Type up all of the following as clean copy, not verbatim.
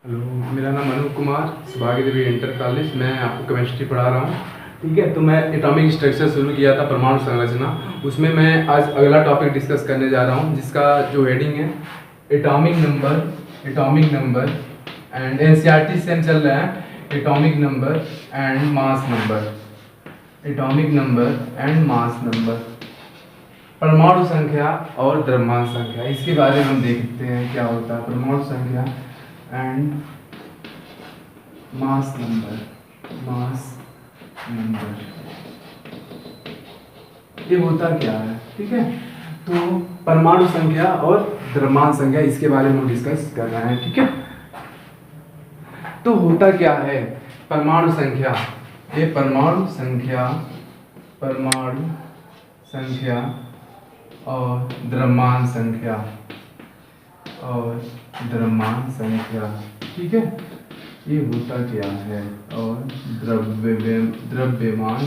Hello, मेरा नाम अनूप कुमार, सौभाग्य देवी इंटर कॉलेज। मैं आपको केमिस्ट्री पढ़ा रहा हूँ। ठीक है, तो मैं एटॉमिक स्ट्रक्चर शुरू किया था, परमाणु संरचना। उसमें मैं आज अगला टॉपिक डिस्कस करने जा रहा हूँ, जिसका जो हेडिंग है एटॉमिक नंबर एंड एनसीईआरटी से हम चल रहे हैं। Atomic number and mass number, परमाणु संख्या और द्रव्यमान संख्या, इसके बारे में हम देखते हैं क्या होता है। परमाणु संख्या एंड मास नंबर, ये होता क्या है। ठीक है, तो परमाणु संख्या और द्रव्यमान संख्या, इसके बारे में हम डिस्कस कर रहे हैं। ठीक है, तो होता क्या है परमाणु संख्या, ये परमाणु संख्या और द्रव्यमान संख्या, ठीक है, ये होता क्या है। और द्रव्यमान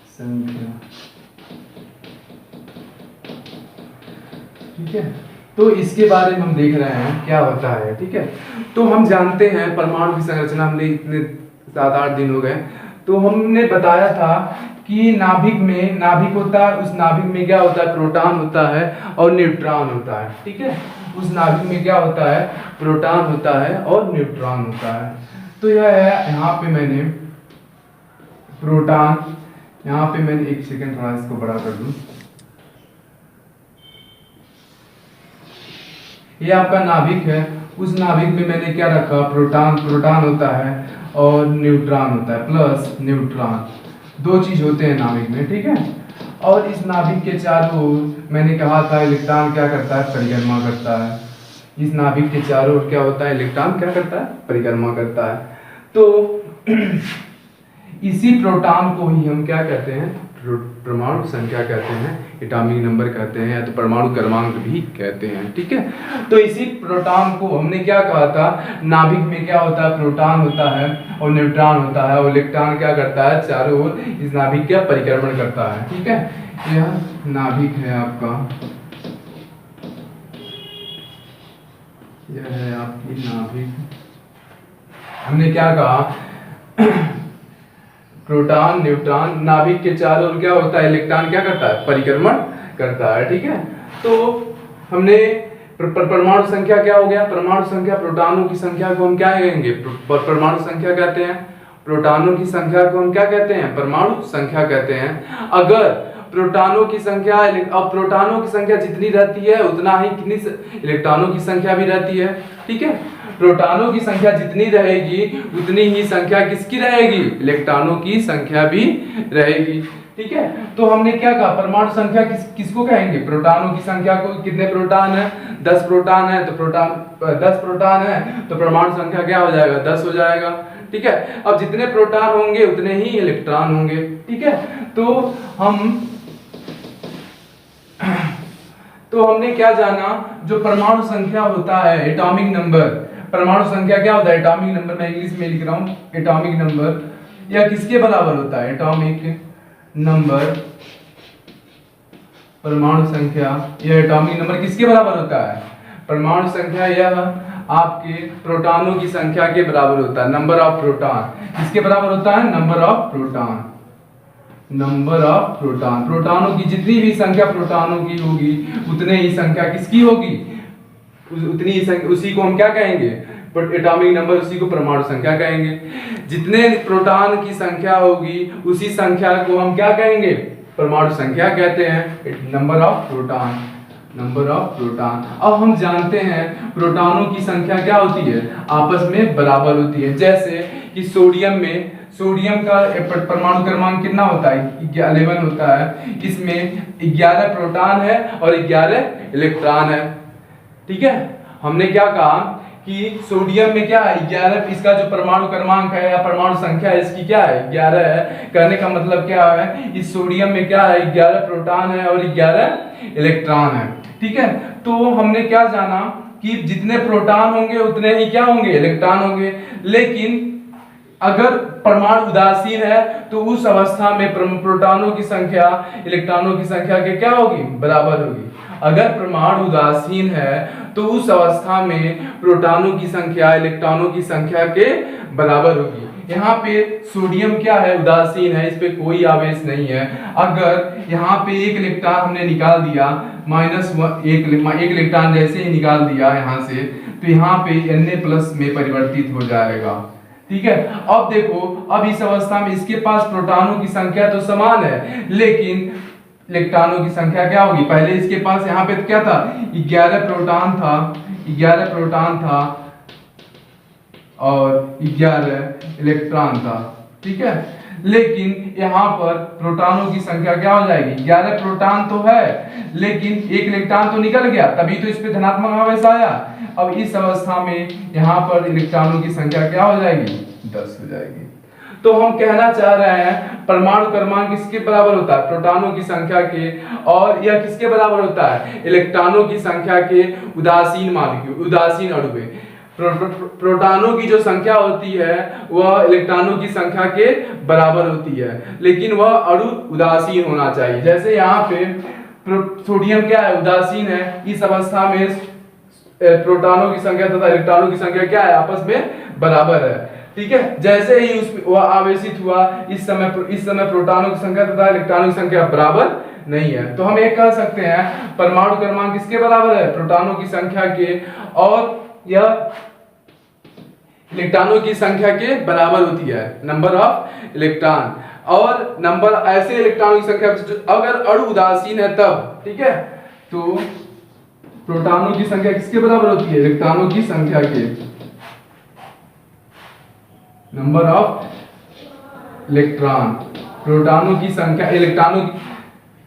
संख्या, ठीक है, तो इसके बारे में हम देख रहे हैं क्या होता है। ठीक है, तो हम जानते हैं परमाणु की संरचना, हमने इतने 7-8 दिन हो गए, तो हमने बताया था कि नाभिक होता है। उस नाभिक में क्या होता है, प्रोटॉन होता है और न्यूट्रॉन होता है। ठीक है, उस नाभिक में क्या होता है, प्रोटॉन होता है और न्यूट्रॉन होता है। तो यह है, यहाँ पे मैंने प्रोटॉन, यहाँ पे मैंने एक सेकंड थोड़ा इसको बड़ा कर दूं। ये आपका नाभिक है, उस नाभिक में मैंने क्या रखा, प्रोटॉन होता है और न्यूट्रॉन होता है, प्लस न्यूट्रॉन, दो चीज होते हैं नाभिक में। ठीक है, और इस नाभिक के चारों ओर मैंने कहा था इलेक्ट्रॉन क्या करता है, परिक्रमा करता है। इस नाभिक के चारों ओर क्या होता है, इलेक्ट्रॉन क्या करता है, परिक्रमा करता है। तो इसी प्रोटॉन को ही हम क्या कहते हैं, परमाणु संख्या कहते हैं, एटॉमिक नंबर कहते हैं, या तो परमाणु क्रमांक भी कहते हैं। ठीक है, तो इसी प्रोटॉन को हमने क्या कहा था, नाभिक में क्या होता है, प्रोटॉन होता है और न्यूट्रॉन होता है, और इलेक्ट्रॉन क्या करता है, चारों ओर इस नाभिक का परिक्रमण करता है। ठीक है, यह नाभिक है आपका, यह है आपकी नाभिक। हमने क्या कहा, प्रोटॉन न्यूट्रॉन, नाभिक के चारों ओर क्या होता है, इलेक्ट्रॉन क्या करता है, परिक्रमण करता है। ठीक है, तो हमने परमाणु संख्या क्या हो गया, परमाणु संख्या, प्रोटॉनों की संख्या को हम क्या कहेंगे, परमाणु संख्या कहते हैं। प्रोटॉनों की संख्या को हम क्या कहते हैं, परमाणु संख्या कहते हैं। अगर प्रोटॉनों की संख्या, अब प्रोटॉनों की संख्या जितनी रहती है उतना ही कितनी इलेक्ट्रॉनों की संख्या भी रहती है। ठीक है, प्रोटॉनों की संख्या जितनी रहेगी उतनी ही संख्या किसकी रहेगी, इलेक्ट्रॉनों की संख्या भी रहेगी। ठीक है, तो हमने क्या कहा, परमाणु संख्या किसको कहेंगे, प्रोटॉनों की संख्या को। कितने प्रोटॉन है, 10 प्रोटॉन है, तो 10 प्रोटॉन है तो परमाणु संख्या क्या हो जाएगा, 10 हो जाएगा। ठीक है, अब जितने प्रोटॉन होंगे उतने ही इलेक्ट्रॉन होंगे। ठीक है, तो हमने क्या जाना, जो परमाणु संख्या होता है, एटॉमिक नंबर, परमाणु संख्या क्या होता है, एटॉमिक नंबर, मैं इंग्लिश में लिख रहा हूं, एटॉमिक नंबर, यह किसके बराबर होता है, एटॉमिक नंबर, परमाणु संख्या, यह एटॉमिक नंबर किसके बराबर होता है, परमाणु संख्या, यह आपके प्रोटॉनों की संख्या के बराबर होता है, नंबर ऑफ प्रोटॉन। किसके बराबर होता है, नंबर ऑफ प्रोटॉन। प्रोटॉनों की जितनी भी संख्या प्रोटॉनों की होगी उतने ही संख्या किसकी होगी, उतनी ही संख्या, उसी को हम क्या कहेंगे, एटॉमिक नंबर, उसी को परमाणु संख्या कहेंगे। जितने प्रोटॉन की संख्या होगी उसी संख्या को हम क्या कहेंगे, परमाणु संख्या कहते हैं, नंबर ऑफ प्रोटॉन। अब हम जानते हैं प्रोटॉनों की संख्या क्या होती है, आपस में बराबर होती है। जैसे कि सोडियम का परमाणु क्रमांक कितना होता है, 11 होता है। इसमें 11 प्रोटॉन है और 11 इलेक्ट्रॉन है। ठीक है, हमने क्या कहा कि सोडियम में क्या है, 11, इसका जो परमाणु क्रमांक है या परमाणु संख्या है इसकी क्या है, 11 है। कहने का मतलब क्या है, इस सोडियम में क्या है, 11 प्रोटॉन है और 11 इलेक्ट्रॉन है। ठीक है, तो हमने क्या जाना कि जितने प्रोटॉन होंगे उतने ही क्या होंगे, इलेक्ट्रॉन होंगे। लेकिन अगर परमाणु उदासीन है तो उस अवस्था में प्रोटॉनों की संख्या इलेक्ट्रॉनों की संख्या के क्या होगी, बराबर होगी। अगर परमाणु उदासीन है तो उस अवस्था में प्रोटॉनों की संख्या इलेक्ट्रॉनों की संख्या के बराबर होगी। यहाँ पे सोडियम क्या है, उदासीन है, इस पे कोई आवेश नहीं है। अगर यहाँ पे एक इलेक्ट्रॉन हमने निकाल दिया, एक इलेक्ट्रॉन जैसे ही निकाल दिया यहाँ से, तो यहाँ पे Na+ में परिवर्तित हो जाएगा। ठीक है, अब देखो, अब इस अवस्था में इसके पास प्रोटॉनों की संख्या तो समान है, लेकिन इलेक्ट्रॉनों की संख्या क्या होगी। पहले इसके पास यहाँ पे क्या था, 11 प्रोटॉन था और 11 इलेक्ट्रॉन था। ठीक है, लेकिन यहाँ पर प्रोटॉनों की संख्या क्या हो जाएगी, 11 प्रोटॉन तो है लेकिन एक इलेक्ट्रॉन तो निकल गया, तभी तो इस पे धनात्मक आवेश आया। अब इस अवस्था में यहाँ पर इलेक्ट्रॉनों की संख्या क्या हो जाएगी, 10 हो जाएगी। तो हम कहना चाह रहे हैं परमाणु क्रमांक किसके बराबर होता है, प्रोटॉनों की संख्या के, और यह किसके बराबर होता है, इलेक्ट्रॉनों की संख्या के उदासीन मॉलिक्यूल, उदासीन अणु में। प्रोटॉनों की जो संख्या होती है वह इलेक्ट्रॉनों की संख्या के बराबर होती है, लेकिन वह अणु उदासीन होना चाहिए। जैसे यहाँ पे सोडियम क्या है, उदासीन है, इस अवस्था में प्रोटॉनों की संख्या तथा इलेक्ट्रॉनों की संख्या क्या है, आपस में बराबर है। ठीक है, जैसे ही वह आवेशित हुआ, इस समय प्रोटॉनों की संख्या तथा इलेक्ट्रॉनों की संख्या बराबर नहीं है। तो हम एक कह सकते हैं परमाणु क्रमांक किसके बराबर है, प्रोटॉनों की संख्या के, और यह इलेक्ट्रॉनों की संख्या के बराबर होती है, नंबर ऑफ इलेक्ट्रॉन, और नंबर ऐसे इलेक्ट्रॉनों की संख्या अगर अणु उदासीन है तब। ठीक है, तो प्रोटॉनों की संख्या किसके बराबर होती है, इलेक्ट्रॉनों की संख्या के, नंबर ऑफ इलेक्ट्रॉन, प्रोटॉनों की संख्या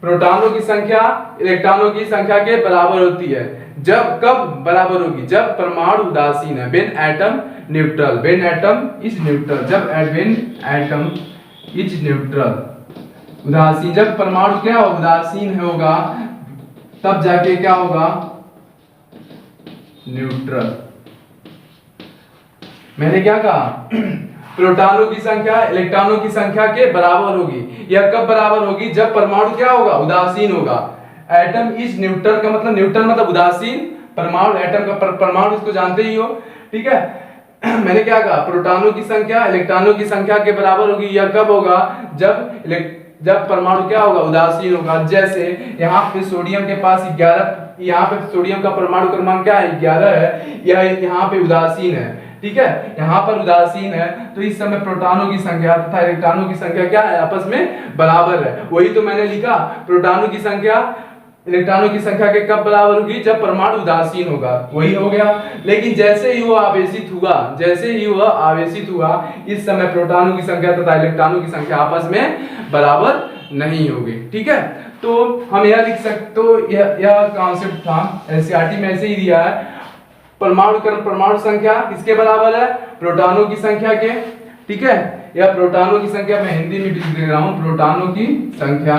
प्रोटॉनों की संख्या इलेक्ट्रॉनों की संख्या के बराबर होती है। जब कब बराबर होगी, जब परमाणु उदासीन है, when atom neutral, when atom is neutral, जब व्हेन एटम इज न्यूट्रल, उदासीन, जब परमाणु क्या उदासीन होगा तब जाके क्या होगा, न्यूट्रल। मैंने क्या कहा, प्रोटॉनों की संख्या इलेक्ट्रॉनों की संख्या के बराबर होगी। यह कब बराबर होगी, जब परमाणु क्या होगा, उदासीन होगा। एटम इज न्यूट्रल का मतलब, न्यूट्रल मतलब उदासीन, परमाणु, एटम का परमाणु, इसको जानते ही हो। ठीक है, मैंने क्या कहा, प्रोटॉनों की संख्या इलेक्ट्रॉनों की संख्या के बराबर होगी। यह कब होगा, जब परमाणु क्या होगा, उदासीन होगा। जैसे यहाँ पे सोडियम के पास 11, यहाँ पे सोडियम का परमाणु क्रमांक क्या है, 11 है, यह यहाँ पे उदासीन है। ठीक है, यहाँ पर उदासीन है, तो इस समय प्रोटॉनों की संख्या तथा इलेक्ट्रॉनों की संख्या क्या है, आपस में बराबर है। वही तो मैंने लिखा, प्रोटॉनों की संख्या इलेक्ट्रॉनों की संख्या के कब बराबर होगी, जब परमाणु उदासीन होगा, वही हो गया। लेकिन जैसे ही वह आवेशित हुआ, इस समय प्रोटॉनों की संख्या तथा इलेक्ट्रॉनों की संख्या आपस में बराबर नहीं होगी। ठीक है, तो हम यह लिख सकते, तो यह कॉन्सेप्ट था, एनसीईआरटी में ऐसे ही दिया है, परमाणु संख्या किसके बराबर है, प्रोटॉनों की संख्या के। ठीक है, यह प्रोटॉनों की संख्या मैं हिंदी में लिख रहा हूं, प्रोटॉनों की संख्या,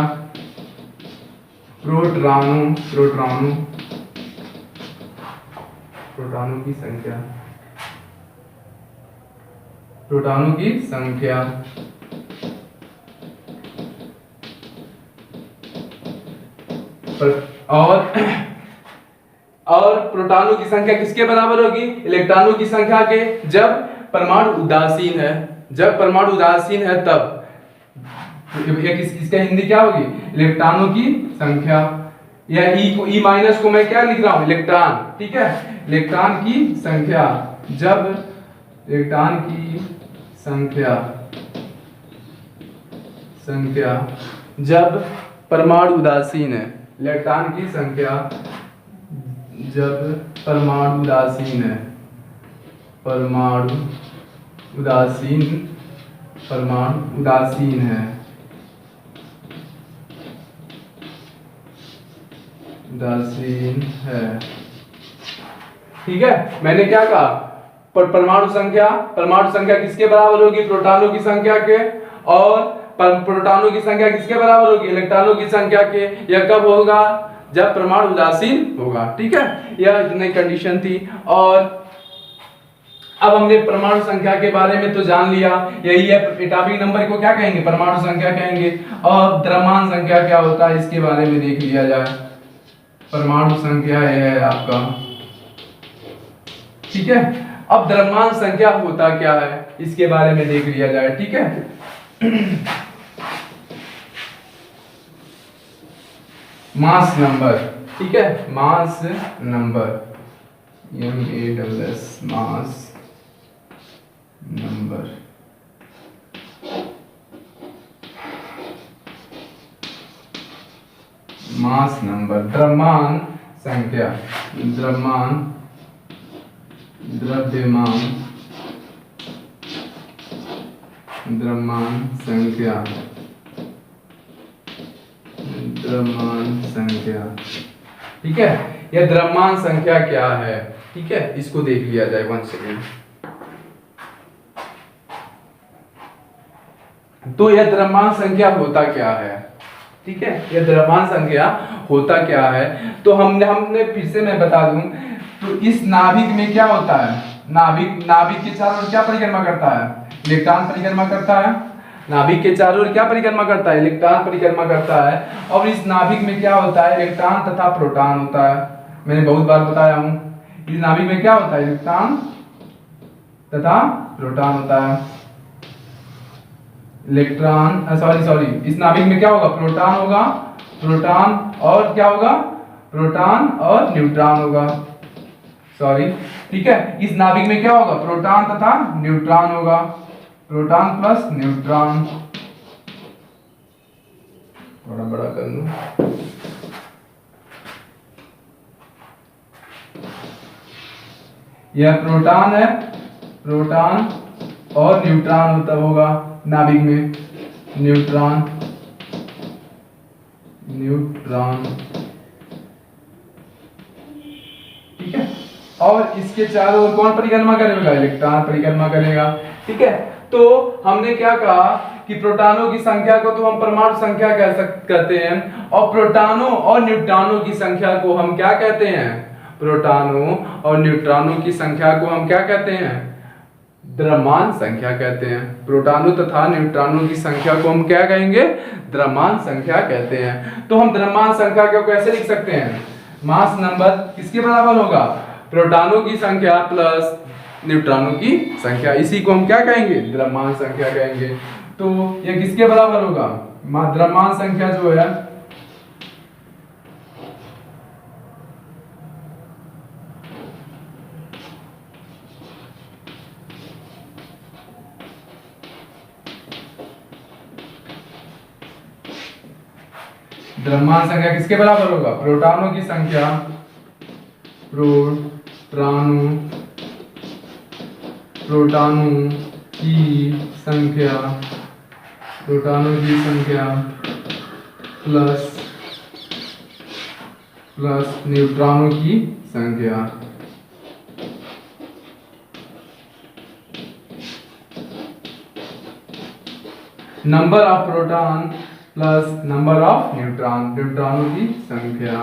प्रोटॉनों की संख्या और प्रोटॉनों की संख्या किसके बराबर होगी, इलेक्ट्रॉनों की संख्या के, जब परमाणु उदासीन है, तब। इसका हिंदी क्या होगी, इलेक्ट्रॉनों की संख्या, या ई माइनस को मैं क्या लिख रहा हूं, इलेक्ट्रॉन। ठीक है, इलेक्ट्रॉन की संख्या, जब इलेक्ट्रॉन की संख्या जब परमाणु उदासीन है, इलेक्ट्रॉन की संख्या जब परमाणु उदासीन है, परमाणु उदासीन है। ठीक है, मैंने क्या कहा, परमाणु संख्या किसके बराबर होगी, प्रोटॉनों की संख्या के, और प्रोटॉनों की संख्या किसके बराबर होगी, इलेक्ट्रॉनों की संख्या के। यह कब होगा, जब परमाणु उदासीन होगा। ठीक है, यह इतनी कंडीशन थी। और अब हमने परमाणु संख्या के बारे में तो जान लिया, यही है, एटॉमिक नंबर को क्या कहेंगे, परमाणु संख्या कहेंगे, और द्रव्यमान संख्या क्या होता है इसके बारे में देख लिया जाए। परमाणु संख्या ये है आपका, ठीक है। अब द्रव्यमान संख्या होता क्या है इसके बारे में देख लिया जाए, ठीक है। मास नंबर, ठीक है, mass number, MASS, mass number. Mass number, द्रव्यमान संख्या, द्रव्यमान, द्रव्यमान, द्रव्यमान संख्या, द्रव्यमान संख्या, ठीक है। यह द्रव्यमान संख्या क्या है, ठीक है, इसको देख लिया जाए 1 सेकेंड। तो यह द्रव्यमान संख्या होता क्या है, ठीक है, यह द्रव्यमान संख्या होता क्या है। तो हमने फिर से मैं बता दूं, तो इस नाभिक में क्या होता है, नाभिक के चारों ओर क्या परिक्रमा करता है, इलेक्ट्रॉन परिक्रमा करता है। नाभिक के चारों ओर क्या परिक्रमा करता है, इलेक्ट्रॉन परिक्रमा करता है। और इस नाभिक में क्या होता है, इलेक्ट्रॉन तथा प्रोटॉन होता है। मैंने बहुत बार बताया हूं, इस नाभिक में क्या होता है, इलेक्ट्रॉन तथा प्रोटॉन होता है। इलेक्ट्रॉन सॉरी, इस नाभिक में क्या होगा, प्रोटॉन होगा, प्रोटॉन और क्या होगा, प्रोटॉन और न्यूट्रॉन होगा, सॉरी, ठीक है। इस नाभिक में क्या होगा, प्रोटॉन तथा न्यूट्रॉन होगा, प्रोटॉन प्लस न्यूट्रॉन। थोड़ा बड़ा कर लूं, यह प्रोटॉन है, प्रोटॉन और न्यूट्रॉन होता होगा नाभिक में, न्यूट्रॉन, न्यूट्रॉन, ठीक है। और इसके चारों ओर कौन परिक्रमा करेगा, इलेक्ट्रॉन परिक्रमा करेगा, ठीक है। तो हमने क्या कहा कि प्रोटॉनों की संख्या को तो हम परमाणु संख्या कहते हैं, और प्रोटॉनों और न्यूट्रॉनों की संख्या को हम क्या कहते हैं, प्रोटॉनों और न्यूट्रॉनों की संख्या को हम क्या कहते हैं, द्रव्यमान संख्या कहते हैं। प्रोटॉनों तथा न्यूट्रॉनों की संख्या को हम क्या कहेंगे, द्रव्यमान संख्या कहते हैं। तो हम द्रव्यमान संख्या को कैसे लिख सकते हैं, मास नंबर किसके बराबर होगा, प्रोटॉनों की संख्या प्लस न्यूट्रॉनों की संख्या, इसी को हम क्या कहेंगे, द्रव्यमान संख्या कहेंगे। तो यह किसके बराबर होगा, द्रव्यमान संख्या जो है द्रव्यमान संख्या किसके बराबर होगा, प्रोटॉनों की संख्या, प्रोटॉनों की संख्या, प्रोटॉनों की संख्या प्लस न्यूट्रॉनों की संख्या। Number of proton plus number of neutron, न्यूट्रॉनों की संख्या,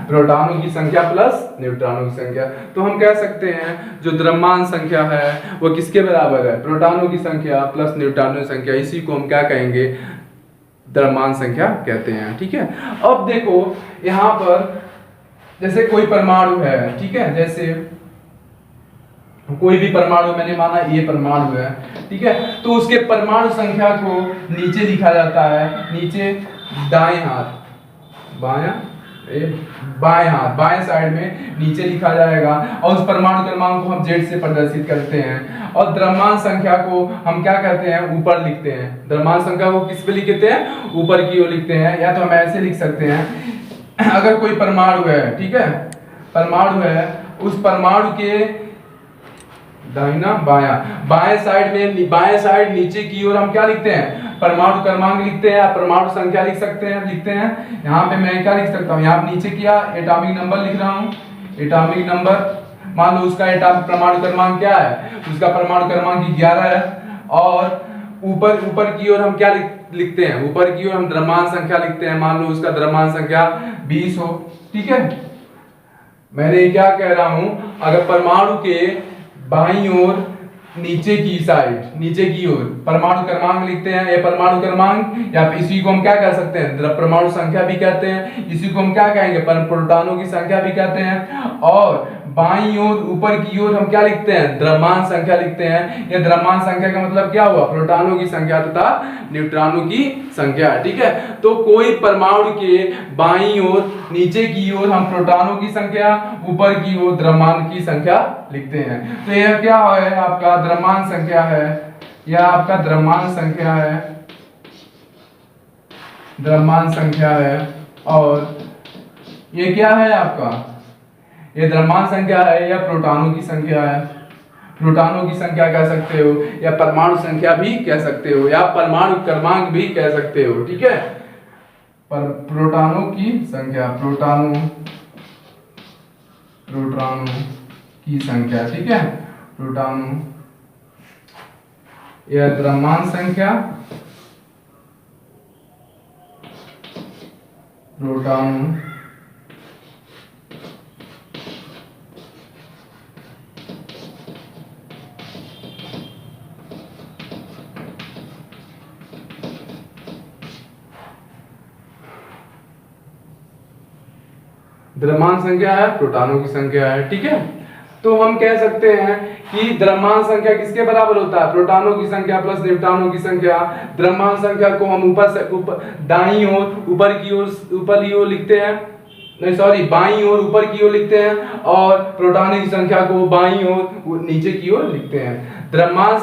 प्रोटॉनों की संख्या प्लस न्यूट्रॉनों की संख्या। तो हम कह सकते हैं जो द्रव्यमान संख्या है वो किसके बराबर है, प्रोटॉनों की संख्या प्लस न्यूट्रॉनों की संख्या, इसी को हम क्या कहेंगे, द्रव्यमान संख्या कहते हैं, ठीक है। अब देखो यहाँ पर जैसे कोई परमाणु है, ठीक है, जैसे कोई भी परमाणु, मैंने माना ये परमाणु है, ठीक है, तो उसके परमाणु संख्या को नीचे लिखा जाता है, नीचे दाएं हाथ, बाएं हाथ, बाएं साइड में नीचे लिखा जाएगा, और उस परमाणु क्रमांक को हम Z से प्रदर्शित करते हैं। और द्रव्यमान संख्या को हम क्या करते हैं, ऊपर लिखते हैं। द्रव्यमान संख्या को किस पे लिखते हैं, ऊपर की ओर लिखते हैं, या तो हम ऐसे लिख सकते हैं, अगर कोई परमाणु है, ठीक है, परमाणु है, उस परमाणु के दाहिना बायां, बाएं साइड में, बाएं साइड नीचे की ओर हम क्या लिखते हैं, परमाणु क्रमांक लिखते हैं, परमाणु संख्या लिखते हैं। यहाँ पे मैं क्या लिख सकता हूँ, यहाँ नीचे किया एटॉमिक नंबर लिख रहा हूँ, एटॉमिक नंबर, मान लो उसका एटॉमिक परमाणु क्रमांक क्या है, उसका परमाणु क्रमांक 11 है। और ऊपर की ओर हम क्या लिखते हैं, ऊपर की ओर हम द्रव्यमान संख्या लिखते हैं, मान लो उसका द्रव्यमान संख्या 20 हो, ठीक है। मैंने क्या कह रहा हूं, अगर परमाणु के बाईं ओर नीचे की साइड, नीचे की ओर परमाणु क्रमांक लिखते हैं। ये परमाणु क्रमांक या इसी को हम क्या कह सकते हैं, द्रव्य परमाणु संख्या भी कहते हैं। इसी को हम क्या कहेंगे, प्रोटॉनों की संख्या भी कहते हैं। और बाईं ओर ऊपर की ओर हम क्या लिखते हैं, द्रव्यमान संख्या लिखते हैं। ये द्रव्यमान संख्या का मतलब क्या हुआ, प्रोटॉनों की संख्या तथा न्यूट्रॉनों की संख्या। ठीक है, तो कोई परमाणु के बाईं ओर, नीचे की ओर हम प्रोटॉनों की संख्या, ऊपर की ओर द्रव्यमान की संख्या लिखते हैं। तो यह क्या है, आपका द्रव्यमान संख्या है, यह आपका द्रव्यमान संख्या है, द्रव्यमान संख्या है। और ये क्या है आपका, ये द्रव्यमान संख्या है या प्रोटॉनों की संख्या है। प्रोटॉनों की संख्या कह सकते हो या परमाणु संख्या भी कह सकते हो या परमाणु क्रमांक भी कह सकते हो। ठीक है, पर प्रोटॉनों की संख्या, प्रोटॉनों की संख्या। ठीक है, प्रोटॉनों या द्रव्यमान संख्या, प्रोटॉनों द्रव्यमान संख्या है, प्रोटॉनों की संख्या है। ठीक है, तो हम कह सकते हैं कि द्रव्यमान संख्या किसके बराबर होता है, प्रोटॉनों की संख्या प्लस न्यूट्रॉनों की संख्या। द्रव्यमान संख्या को हम ऊपर से दाईं ओर, ऊपर की ओर लिखते हैं, नहीं सॉरी, बाईं ओर ऊपर की ओर लिखते हैं। और प्रोटॉनों की संख्या को बाईं ओर नीचे की ओर लिखते हैं। द्रव्यमान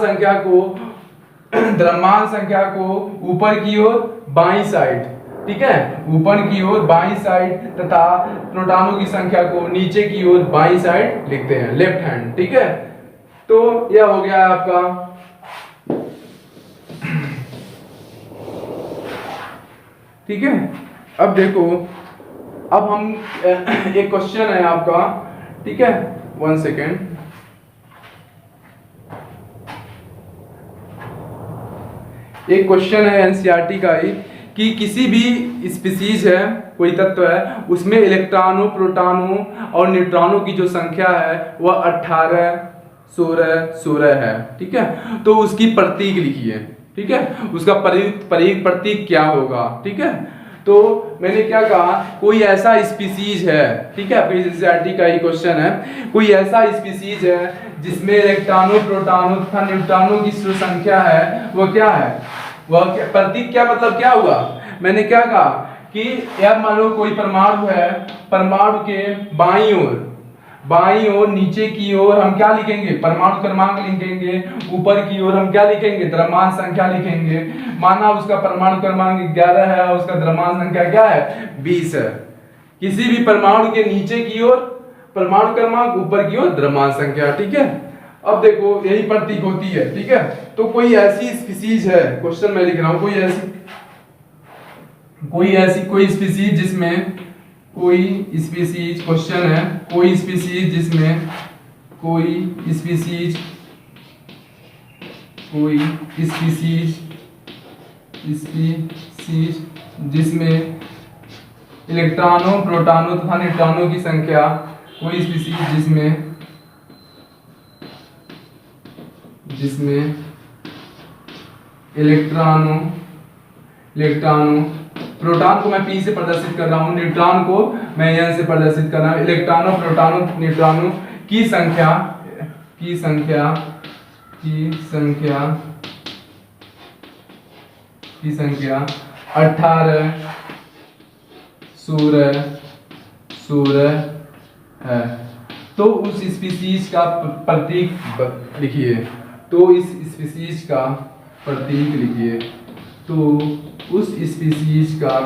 संख्या को ऊपर की ओर बाईं साइड, ठीक है, ऊपर की ओर बाईं साइड तथा प्रोटॉनों की संख्या को नीचे की ओर बाईं साइड लिखते हैं, लेफ्ट हैंड। ठीक है, तो यह हो गया आपका। ठीक है, अब देखो, अब हम एक क्वेश्चन है आपका। ठीक है, 1 सेकेंड। एक क्वेश्चन है एनसीईआरटी का ही कि किसी भी स्पीसीज है, कोई तत्व है, उसमें इलेक्ट्रॉनों, प्रोटॉनों और न्यूट्रॉनों की जो संख्या है वह 18, 16, 16 है। ठीक है, तो उसकी प्रतीक लिखिए। ठीक है, उसका प्रतीक क्या होगा। ठीक है, तो मैंने क्या कहा, कोई ऐसा स्पीसीज है, ठीक है, एनसीईआरटी का ही क्वेश्चन है, कोई ऐसा स्पीसीज है जिसमें इलेक्ट्रॉनों, प्रोटॉनों तथा न्यूट्रॉनों की जो संख्या है वो क्या है, वह प्रतीक क्या, मतलब क्या हुआ। मैंने क्या कहा कि यार मान लो कोई परमाणु है, परमाणु के बाईं ओर नीचे की ओर हम क्या लिखेंगे, परमाणु क्रमांक लिखेंगे। ऊपर की ओर हम क्या लिखेंगे, द्रव्यमान संख्या लिखेंगे। माना उसका परमाणु क्रमांक 11 है और उसका द्रव्यमान संख्या क्या है, 20 है। किसी भी परमाणु के नीचे की ओर परमाणु क्रमांक, ऊपर की ओर द्रव्यमान संख्या। ठीक है, अब देखो यही प्रतीक होती है। ठीक है, तो कोई ऐसी स्पीसीज है, क्वेश्चन मैं लिख रहा हूं, कोई स्पीसीज जिसमें, कोई स्पीसीज, क्वेश्चन है, कोई स्पीसीज जिसमें, कोई स्पीसीज जिसमें इलेक्ट्रॉनों, प्रोटॉनों तथा न्यूट्रॉनों की संख्या, कोई स्पीसीज जिसमें इलेक्ट्रॉनों, प्रोटॉन को मैं P से प्रदर्शित कर रहा हूं, न्यूट्रॉन को मैं N से प्रदर्शित कर रहा हूं। इलेक्ट्रॉनों, प्रोटॉनों, न्यूट्रॉनों की संख्या 18, 16 है। तो उस स्पीसीज का प्रतीक लिखिए, तो इस स्पीसीज का प्रतीक लिखिए। तो उस स्पीसीज का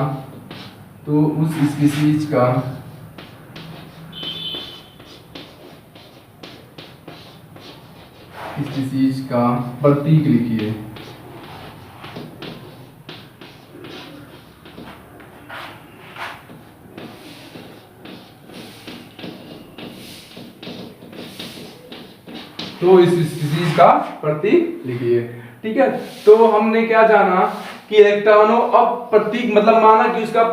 प्रतीक लिखिए। तो इस स्पीसीज का प्रतीक लिखिए। ठीक है, तो हमने क्या जाना कि इलेक्ट्रॉनों, अब प्रतीक मतलब माना कि उसका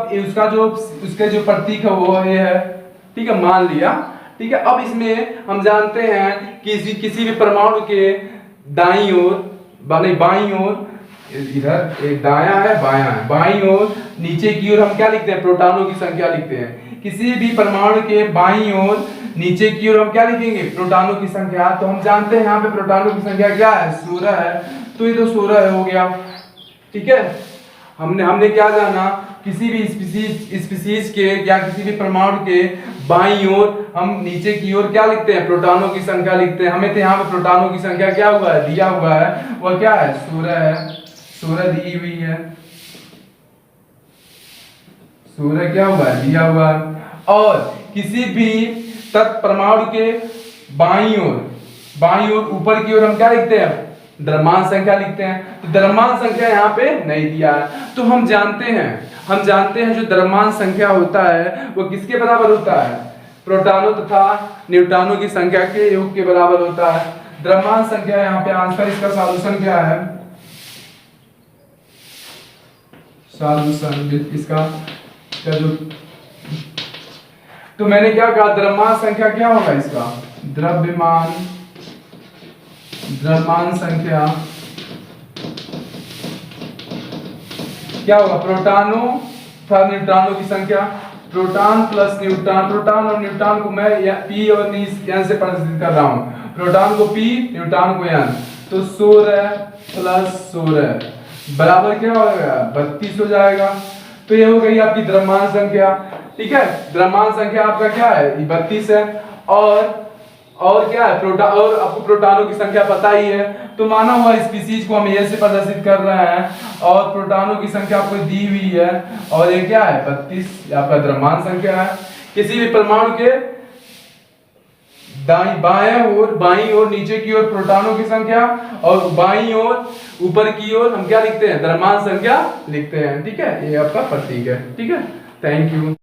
जो प्रतीक है वो ये है। ठीक है, मान लिया। ठीक है, अब इसमें हम जानते हैं कि किसी भी परमाणु के दाईं ओर, नहीं बाईं ओर, इधर एक दायां है बायां है, बाईं ओर नीचे की ओर हम क्या लिखते हैं, प्रोटॉनों की संख्या लिखते हैं। किसी भी परमाणु के बाईं ओर नीचे की ओर हम क्या लिखेंगे, प्रोटॉनों की संख्या। तो हम जानते हैं यहाँ पे प्रोटॉनों की संख्या क्या है, 16 है, तो ये तो 16 हो गया। ठीक है, हमने क्या जाना, किसी भी स्पीसीज के या किसी भी परमाणु के बाईं ओर हम नीचे की ओर क्या लिखते हैं, प्रोटॉनों की संख्या लिखते हैं। हमें तो यहाँ पे प्रोटॉनों की संख्या क्या हुआ है, दिया हुआ है, वह क्या है, 16 है, 16 दी हुई है, 16 क्या हुआ है, दिया हुआ है। और किसी भी तत्व परमाणु के बाईं ओर ऊपर की ओर हम क्या लिखते हैं, द्रव्यमान संख्या लिखते हैं। तो द्रव्यमान संख्या यहाँ पे नहीं दिया है, तो हम जानते हैं जो द्रव्यमान संख्या होता है वो किसके बराबर होता है, प्रोटॉनों तथा न्यूट्रॉनों की संख्या के योग के बराबर होता है। द्रव्यमान संख्या यहाँ पे आंसर, इसका सॉल्यूशन क्या है, सॉल्यूशन इसका जो, तो मैंने क्या कहा, द्रव्यमान संख्या क्या होगा इसका, द्रव्यमान संख्या क्या होगा, प्रोटॉनों तथा न्यूट्रॉनों की संख्या। प्रोटॉन प्लस न्यूट्रॉन, प्रोटॉन और न्यूट्रॉन को मैं पी और एन से प्रदर्शित कर रहा हूं, प्रोटॉन को पी, न्यूट्रॉन को एन। तो 16 प्लस 16 बराबर क्या होगा, 32 हो जाएगा। तो ये हो गई आपकी द्रव्यमान संख्या। ठीक है, द्रव्यमान संख्या आपका क्या है, 32 है। और क्या है, और आपको प्रोटॉनों की संख्या पता ही है, तो माना हुआ स्पीसीज को हम ए से प्रदर्शित कर रहे हैं और प्रोटॉनों की संख्या आपको दी हुई है, और ये क्या है, 32 आपका द्रव्यमान संख्या है। किसी भी परमाणु के बाईं ओर नीचे की ओर प्रोटॉनों की संख्या, और बाईं ओर ऊपर की ओर हम क्या लिखते हैं, द्रव्यमान संख्या लिखते हैं। ठीक है, ये आपका प्रतीक है। ठीक है, थैंक यू।